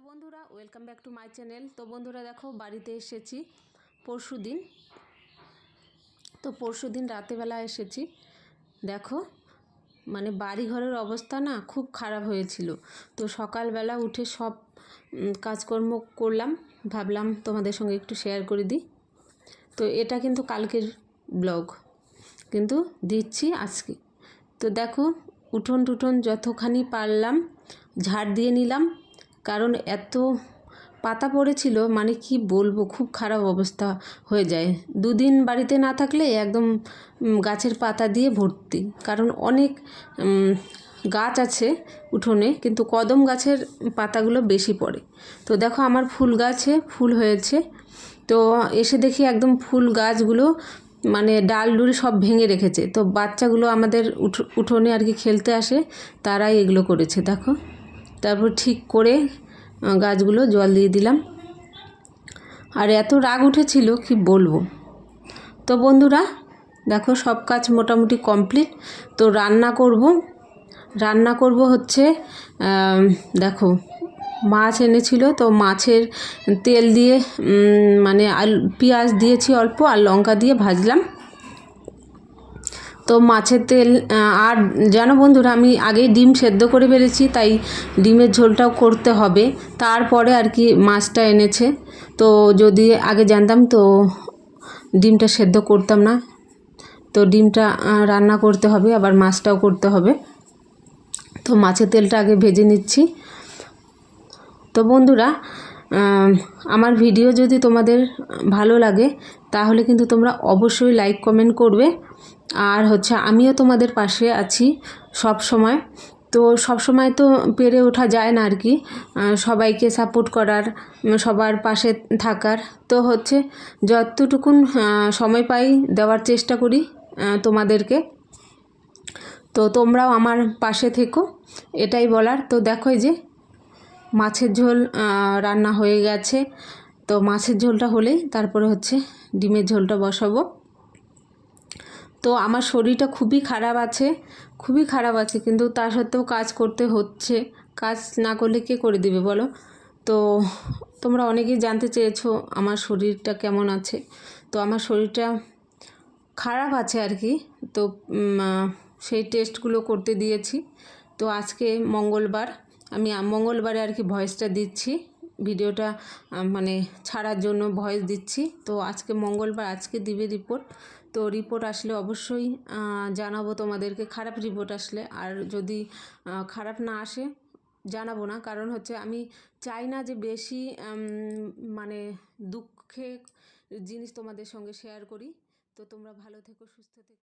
বন্ধুরা, welcome back to my channel. তো বন্ধুরা দেখো, বাড়িতে এসেছি পরশুদিন। তো পরশুদিন রাতেবেলা এসেছি। দেখো মানে বাড়ি ঘরের অবস্থা না খুব খারাপ হয়েছিল। তো সকালবেলা উঠে সব কাজকর্ম করলাম, ভাবলাম তোমাদের সঙ্গে একটু শেয়ার করে দিই। তো এটা কিন্তু কালকের ব্লগ, কিন্তু দিচ্ছি আজকে। তো দেখো, উঠোন টুঠোন যতখানি পারলাম ঝাড় দিয়ে নিলাম, কারণ এত পাতা পড়েছিল, মানে কি বলবো, খুব খারাপ অবস্থা হয়ে যায়। দুদিন বাড়িতে না থাকলে একদম গাছের পাতা দিয়ে ভর্তি, কারণ অনেক গাছ আছে উঠোনে, কিন্তু কদম গাছের পাতাগুলো বেশি পড়ে। তো দেখো আমার ফুল গাছে ফুল হয়েছে। তো এসে দেখি একদম ফুল গাছগুলো মানে ডাল ডুল সব ভেঙে রেখেছে। তো বাচ্চাগুলো আমাদের উঠোনে আর কি খেলতে আসে, তারাই এগুলো করেছে। দেখো, তারপর ঠিক করে গাছগুলো জল দিয়ে দিলাম। আর এত রাগ উঠেছিল কি বলবো। তো বন্ধুরা দেখো, সব কাজ মোটামুটি কমপ্লিট। তো রান্না করব হচ্ছে দেখো, মাছ এনেছিল, তো মাছের তেল দিয়ে মানে পেঁয়াজ দিয়েছি অল্প, আর লঙ্কা দিয়ে ভাজলাম। তো মাছের তেল আর জানো বন্ধুরা, আমি আগেই ডিম সেদ্ধ করে ফেলেছি, তাই ডিমের ঝোলটাও করতে হবে। তারপরে আর কি মাছটা এনেছে। তো যদি আগে জানতাম তো ডিমটা সেদ্ধ করতাম না। তো ডিমটা রান্না করতে হবে, আবার মাছটাও করতে হবে। তো মাছের তেলটা আগে ভেজে নিচ্ছি। তো বন্ধুরা, আমার ভিডিও যদি তোমাদের ভালো লাগে তাহলে কিন্তু তোমরা অবশ্যই লাইক কমেন্ট করবে। আর হচ্ছে আমিও তোমাদের পাশে আছি সব সময়। তো সব সময় তো পেরে ওঠা যায় না আর কি, সবাইকে সাপোর্ট করার, সবার পাশে থাকার। তো হচ্ছে যতটুকুন সময় পাই দেওয়ার চেষ্টা করি তোমাদেরকে। তো তোমরাও আমার পাশে থেকো, এটাই বলার। তো দেখো, এই যে মাছের ঝোল রান্না হয়ে গেছে। তো মাছের ঝোলটা হলেই তারপরে হচ্ছে ডিমের ঝোলটা বসাবো। তো আমার শরীরটা খুবই খারাপ আছে, কিন্তু তা সত্ত্বেও কাজ করতে হচ্ছে। কাজ না করলে কে করে দিবে বলো। তো তোমরা অনেকেই জানতে চেয়েছো আমার শরীরটা কেমন আছে। তো আমার শরীরটা খারাপ আছে আর কি। তো সেই টেস্টগুলো করতে দিয়েছি। তো আজকে মঙ্গলবার, আমি মঙ্গলবারে আর কি ভয়েসটা দিচ্ছি, ভিডিওটা মানে ছাড়ার জন্য ভয়েস দিচ্ছি। তো আজকে মঙ্গলবার, আজকে দিবে রিপোর্ট। তো রিপোর্ট আসলে অবশ্যই জানাবো তোমাদেরকে, খারাপ রিপোর্ট আসলে। আর যদি খারাপ না আসে জানাবো না, কারণ হচ্ছে আমি চাই না যে বেশি মানে দুঃখে জিনিস তোমাদের সঙ্গে শেয়ার করি। তো তোমরা ভালো থেকো, সুস্থ থেকো।